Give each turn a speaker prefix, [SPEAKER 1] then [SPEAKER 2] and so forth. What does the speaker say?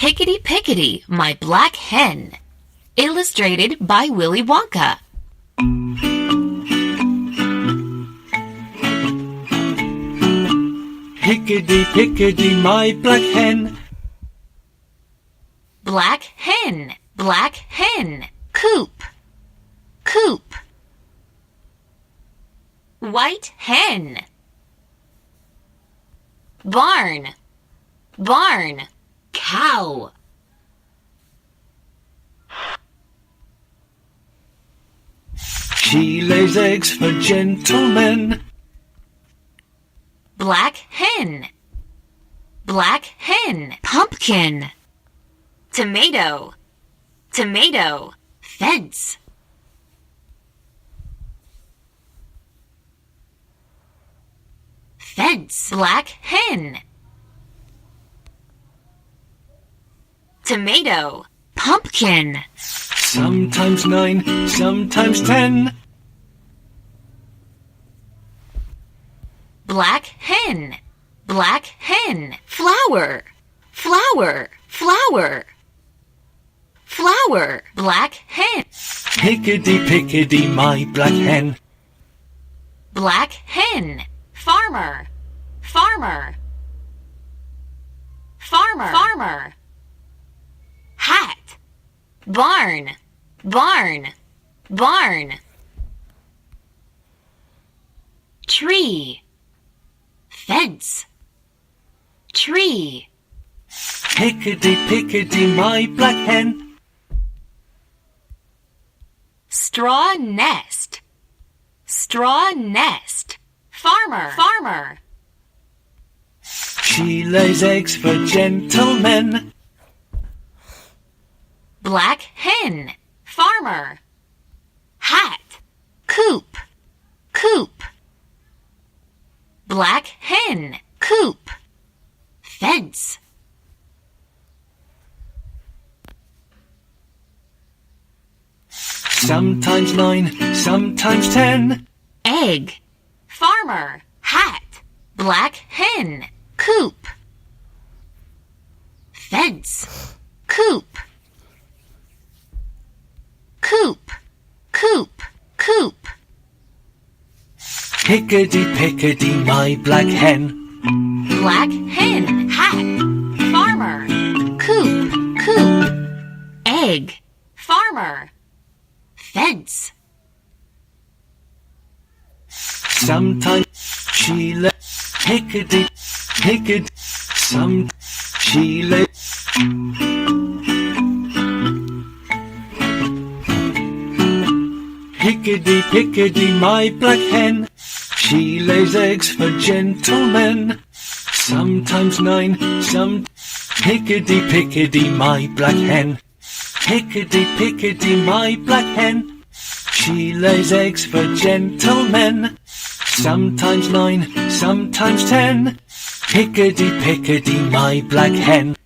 [SPEAKER 1] Hickety Pickety, My Black Hen. Illustrated by Willy Wonka.
[SPEAKER 2] Hickety Pickety, my black hen.
[SPEAKER 1] Black hen, black hen. Coop, coop. White hen. Barn, barn. Cow.
[SPEAKER 2] She lays eggs for gentlemen.
[SPEAKER 1] Black hen, black hen. Pumpkin. Tomato, tomato. Fence. Fence. Black hen. Tomato. Pumpkin.
[SPEAKER 2] Sometimes 9, sometimes 10.
[SPEAKER 1] Black hen, black hen. Flower, flower, flower. Flower. Black hen.
[SPEAKER 2] Hickety Pickety, my black hen.
[SPEAKER 1] Black hen. Farmer, farmer. Farmer, farmer. Hat. Barn, barn, barn. Tree. Fence. Tree.
[SPEAKER 2] Hickety Pickety, my black hen.
[SPEAKER 1] Straw nest, straw nest. Farmer, farmer.
[SPEAKER 2] She lays eggs for gentlemen.
[SPEAKER 1] Black hen. Farmer. Hat. Coop, coop. Black hen. Coop. Fence.
[SPEAKER 2] Sometimes 9, sometimes 10.
[SPEAKER 1] Egg. Farmer. Hat. Black hen. Coop. Fence. Coop. Coop, coop, coop.
[SPEAKER 2] Hickety Pickety, my black hen.
[SPEAKER 1] Black hen. Hat. Farmer. Coop, coop. Egg. Farmer. Fence.
[SPEAKER 2] Sometimes she lays hickety, hickety. Some she lays. Hickety Pickety, my black hen. She lays eggs for gentlemen. Sometimes 9, some. Hickety Pickety, my black hen. Hickety Pickety, my black hen. She lays eggs for gentlemen. Sometimes 9, sometimes 10. Hickety Pickety, my black hen.